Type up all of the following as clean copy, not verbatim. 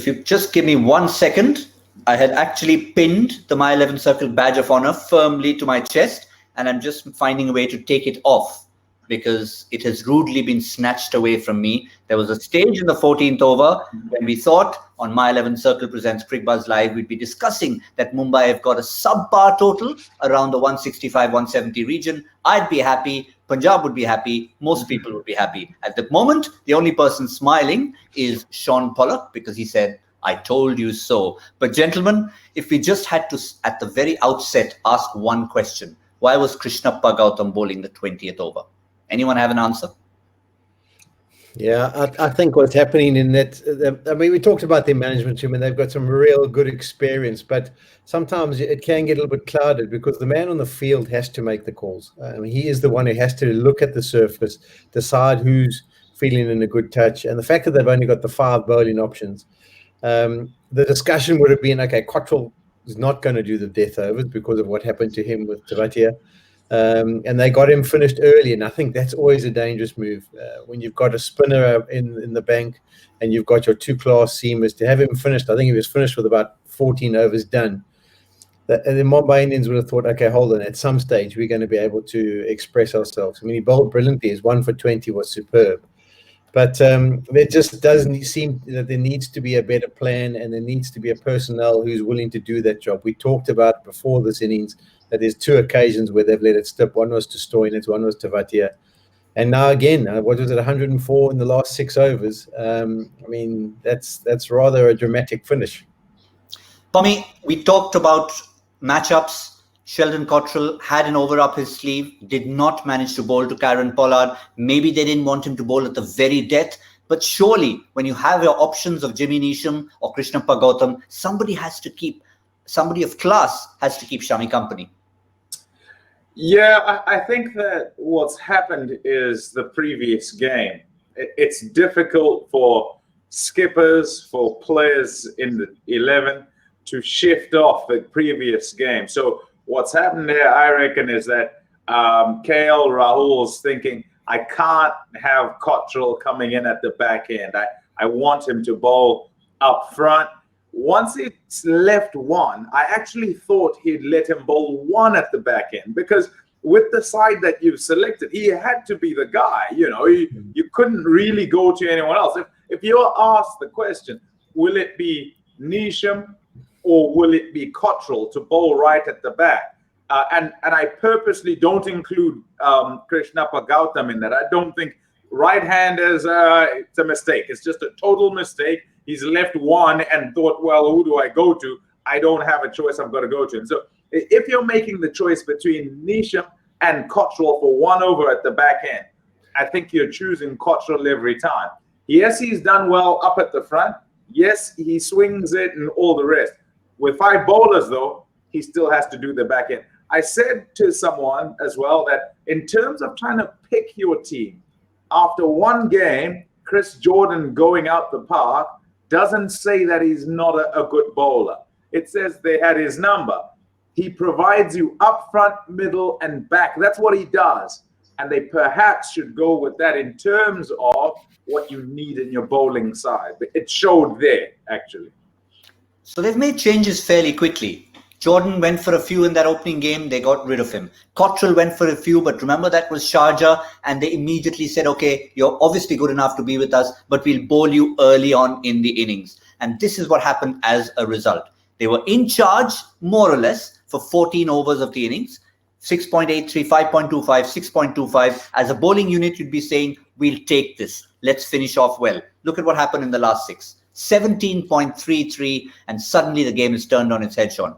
If you just give me 1 second, I had actually pinned the My 11 Circle badge of honor firmly to my chest, and I'm just finding a way to take it off because it has rudely been snatched away from me. There was a stage in the 14th over when we thought on My 11 Circle presents Cricbuzz Live, we'd be discussing that Mumbai have got a subpar total around the 165, 170 region. I'd be happy. Punjab would be happy. Most people would be happy. At the moment, the only person smiling is Shaun Pollock because he said, I told you so. But gentlemen, if we just had to, at the very outset, ask one question, why was Krishnappa Gautam bowling the 20th over? Anyone have an answer? Yeah, I think what's happening in that, I mean, we talked about their management team and they've got some real good experience, but sometimes it can get a little bit clouded because the man on the field has to make the calls. I mean, he is the one who has to look at the surface, decide who's feeling in a good touch. And the fact that they've only got the 5 bowling options, the discussion would have been, okay, Cottrell is not going to do the death overs because of what happened to him with Tavatia. And they got him finished early, and I think that's always a dangerous move when you've got a spinner in the bank and you've got your 2-class seamers. To have him finished, I think he was finished with about 14 overs done. And the Mumbai Indians would have thought, okay, hold on, at some stage we're going to be able to express ourselves. I mean, he bowled brilliantly. His 1 for 20 was superb. But there just doesn't seem that there needs to be a better plan, and there needs to be a personnel who's willing to do that job. We talked about before this innings that there's 2 occasions where they've let it slip. One was to Stoinis, one was to Vatia. And now again, what was it, 104 in the last 6 overs? I mean, that's rather a dramatic finish. Pommie, we talked about matchups. Sheldon Cottrell had an over up his sleeve, did not manage to bowl to Karen Pollard. Maybe they didn't want him to bowl at the very death. But surely, when you have your options of Jimmy Neesham or Krishnappa Gautam, somebody of class has to keep Shami company. Yeah, I think that what's happened is the previous game. It's difficult for skippers, for players in the 11 to shift off the previous game. So what's happened there, I reckon, is that KL Rahul's thinking, I can't have Cottrell coming in at the back end. I want him to bowl up front. Once it's left 1, I actually thought he'd let him bowl 1 at the back end, because with the side that you've selected, he had to be the guy. You know, you couldn't really go to anyone else. If you're asked the question, will it be Neesham or will it be Cottrell to bowl right at the back? And I purposely don't include Krishnappa Gautam in that. I don't think right-handers, it's a mistake. It's just a total mistake. He's left 1 and thought, well, who do I go to? I don't have a choice. I'm going to go to him. So if you're making the choice between Neesham and Cottrell for 1 over at the back end, I think you're choosing Cottrell every time. Yes, he's done well up at the front. Yes, he swings it and all the rest. With 5 bowlers, though, he still has to do the back end. I said to someone as well that in terms of trying to pick your team, after 1 game, Chris Jordan going out the park doesn't say that he's not a good bowler. It says they had his number. He provides you up front, middle, and back. That's what he does. And they perhaps should go with that in terms of what you need in your bowling side. It showed there, actually. So they've made changes fairly quickly. Jordan went for a few in that opening game. They got rid of him. Cottrell went for a few, but remember that was Sharjah, and they immediately said, okay, you're obviously good enough to be with us, but we'll bowl you early on in the innings. And this is what happened as a result. They were in charge, more or less, for 14 overs of the innings. 6.83, 5.25, 6.25. As a bowling unit, you'd be saying, we'll take this. Let's finish off well. Look at what happened in the last 6. 17.33, and suddenly the game is turned on its head, Shaun.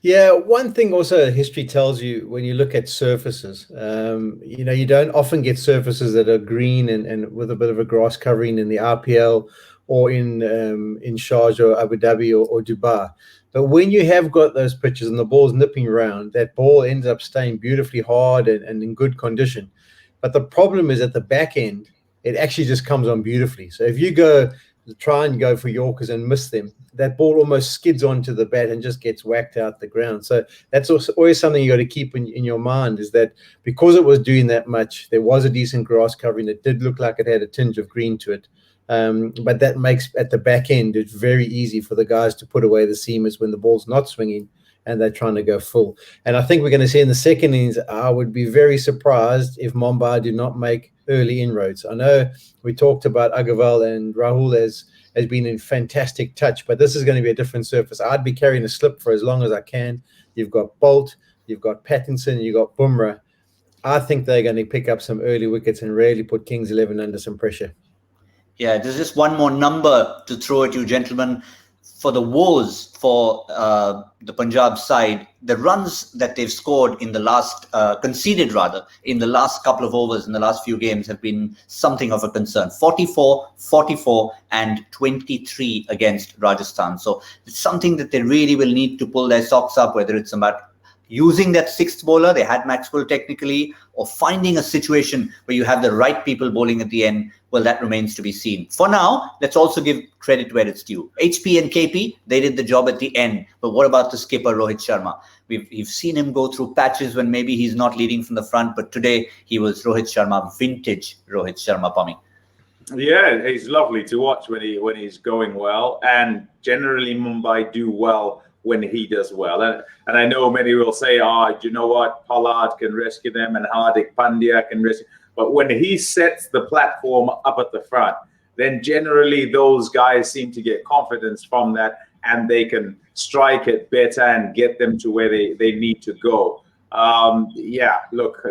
Yeah, one thing also history tells you when you look at surfaces, you don't often get surfaces that are green and with a bit of a grass covering in the RPL or in Sharjah, Abu Dhabi or Dubai. But when you have got those pitches and the ball's nipping around, that ball ends up staying beautifully hard and in good condition. But the problem is at the back end, it actually just comes on beautifully. So if you try and go for Yorkers and miss them, that ball almost skids onto the bat and just gets whacked out the ground. So that's also always something you got to keep in your mind, is that because it was doing that much, there was a decent grass covering. It did look like it had a tinge of green to it. But that makes at the back end it's very easy for the guys to put away the seamers when the ball's not swinging and they're trying to go full. And I think we're going to see in the second innings, I would be very surprised if Mumbai do not make early inroads. I know we talked about Agarwal and Rahul has been in fantastic touch, but this is going to be a different surface. I'd be carrying a slip for as long as I can. You've got Bolt, you've got Pattinson, you've got Bumrah. I think they're going to pick up some early wickets and really put Kings 11 under some pressure. Yeah, there's just one more number to throw at you, gentlemen. For the woes for the Punjab side, the runs that they've scored in the last, conceded rather, in the last couple of overs, in the last few games have been something of a concern. 44, 44 and 23 against Rajasthan. So it's something that they really will need to pull their socks up, whether it's about using that sixth bowler, they had Maxwell technically, or finding a situation where you have the right people bowling at the end. Well, that remains to be seen. For now, let's also give credit where it's due. HP and KP, they did the job at the end. But what about the skipper, Rohit Sharma? We've seen him go through patches when maybe he's not leading from the front, but today he was Rohit Sharma, vintage Rohit Sharma, Pommie. Yeah, he's lovely to watch when he's going well. And generally, Mumbai do well when he does well. And I know many will say, you know what, Pollard can rescue them and Hardik Pandya can rescue. But when he sets the platform up at the front, then generally those guys seem to get confidence from that and they can strike it better and get them to where they need to go. Yeah, look,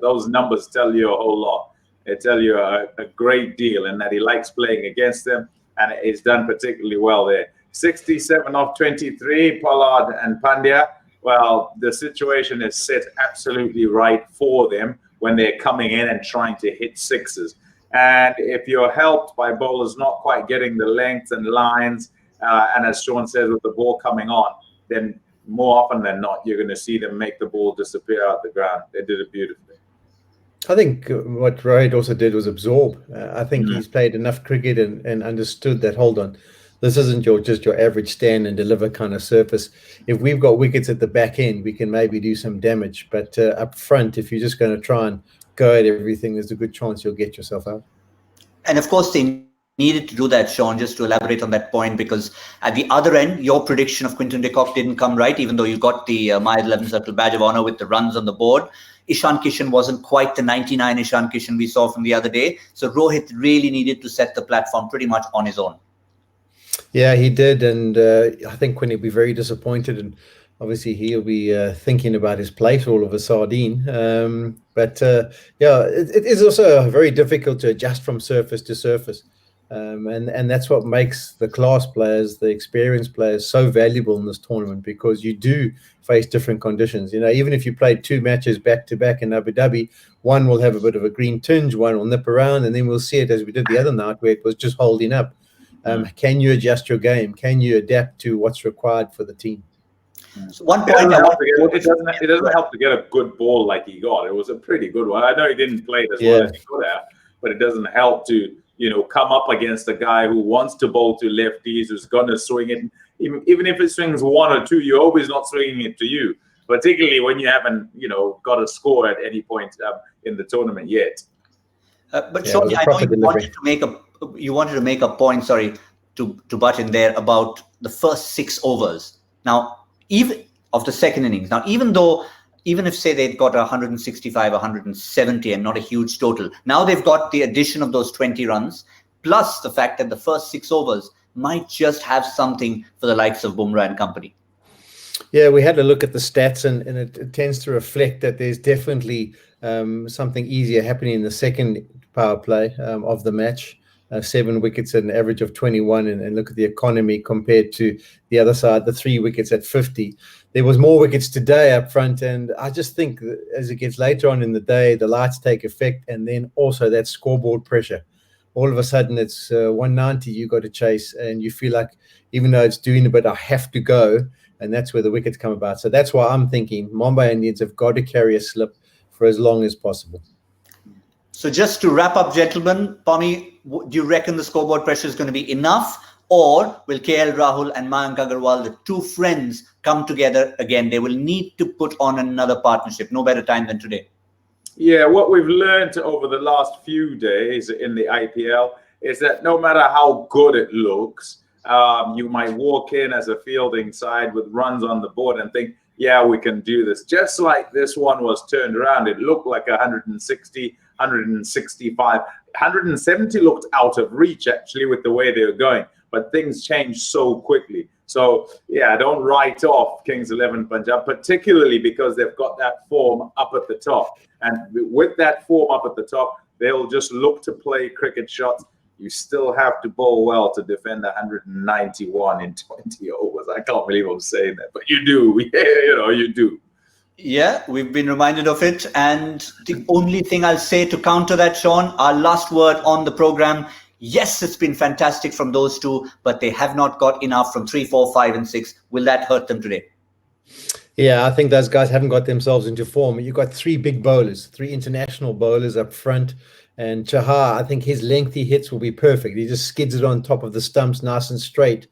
those numbers tell you a whole lot. They tell you a great deal, and that he likes playing against them, and he's done particularly well there. 67 of 23, Pollard and Pandya. Well, the situation is set absolutely right for them when they're coming in and trying to hit sixes. And if you're helped by bowlers not quite getting the length and lines, and as Shaun says, with the ball coming on, then more often than not, you're going to see them make the ball disappear out the ground. They did it beautifully. I think what Rohit also did was absorb. I think he's played enough cricket and understood that, hold on, this isn't just your average stand and deliver kind of surface. If we've got wickets at the back end, we can maybe do some damage. But up front, if you're just going to try and go at everything, there's a good chance you'll get yourself out. And of course, they needed to do that, Shaun, just to elaborate on that point, because at the other end, your prediction of Quinton de Kock didn't come right, even though you got the My 11 Circle Badge of Honor with the runs on the board. Ishan Kishan wasn't quite the 99 Ishan Kishan we saw from the other day. So Rohit really needed to set the platform pretty much on his own. Yeah, he did. And I think Quinn will be very disappointed. And obviously he'll be thinking about his place all of a sardine. But it is also very difficult to adjust from surface to surface. And that's what makes the class players, the experienced players, so valuable in this tournament, because you do face different conditions. You know, even if you played two matches back to back in Abu Dhabi, one will have a bit of a green tinge, one will nip around, and then we'll see it as we did the other night where it was just holding up. Can you adjust your game? Can you adapt to what's required for the team? So one point, it doesn't help to get a good ball like he got. It was a pretty good one. I know he didn't play it as well as he could have, but it doesn't help to, come up against a guy who wants to bowl to lefties, who's going to swing it. Even if it swings one or two, you're always not swinging it to you, particularly when you haven't, got a score at any point in the tournament yet. But Shaun, I know you wanted to make a point, to butt in there about the first 6 overs. Now, even of the second innings. Now, even if say they'd got 165, 170 and not a huge total, now they've got the addition of those 20 runs, plus the fact that the first 6 overs might just have something for the likes of Bumrah and company. Yeah, we had a look at the stats, and it tends to reflect that there's definitely something easier happening in the second power play of the match. 7 wickets at an average of 21, and look at the economy compared to the other side, the 3 wickets at 50. There was more wickets today up front, and I just think that as it gets later on in the day, the lights take effect, and then also that scoreboard pressure. All of a sudden, it's 190 you got to chase, and you feel like even though it's doing a bit, I have to go, and that's where the wickets come about. So that's why I'm thinking Mumbai Indians have got to carry a slip for as long as possible. So just to wrap up, gentlemen, Pommie, do you reckon the scoreboard pressure is going to be enough, or will KL Rahul and Mayank Agarwal, the two friends, come together again? They will need to put on another partnership. No better time than today. Yeah, what we've learned over the last few days in the IPL is that no matter how good it looks, you might walk in as a fielding side with runs on the board and think, yeah, we can do this. Just like this one was turned around, it looked like 160, 165, 170 looked out of reach actually with the way they were going, but things changed so quickly. So yeah, don't write off Kings 11 Punjab, particularly because they've got that form up at the top. And with that form up at the top, they'll just look to play cricket shots. You still have to bowl well to defend 191 in 20 overs. I can't believe I'm saying that, but you do. Yeah, you do. Yeah, we've been reminded of it. And the only thing I'll say to counter that, Shaun, our last word on the program. Yes, it's been fantastic from those two, but they have not got enough from 3, 4, 5, and 6. Will that hurt them today? Yeah, I think those guys haven't got themselves into form. You've got 3 big bowlers, 3 international bowlers up front. And Chahar, I think his lengthy hits will be perfect. He just skids it on top of the stumps nice and straight.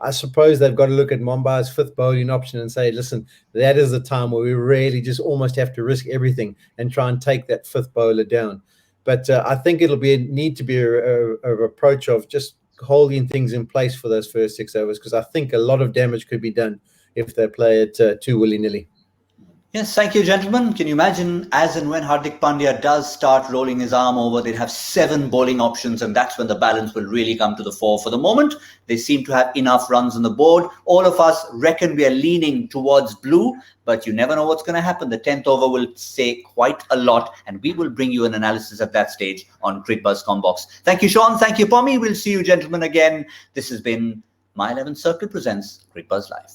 I suppose they've got to look at Mumbai's 5th bowling option and say, listen, that is the time where we really just almost have to risk everything and try and take that 5th bowler down. But I think it'll need to be a approach of just holding things in place for those first 6 overs, because I think a lot of damage could be done if they play it too willy-nilly. Yes, thank you, gentlemen. Can you imagine as and when Hardik Pandya does start rolling his arm over, they'd have 7 bowling options, and that's when the balance will really come to the fore. For the moment, they seem to have enough runs on the board. All of us reckon we are leaning towards blue, but you never know what's going to happen. The 10th over will say quite a lot, and we will bring you an analysis at that stage on Cricbuzz Combox. Thank you, Shaun. Thank you, Pommie. We'll see you, gentlemen, again. This has been My 11 Circle presents Cricbuzz Live.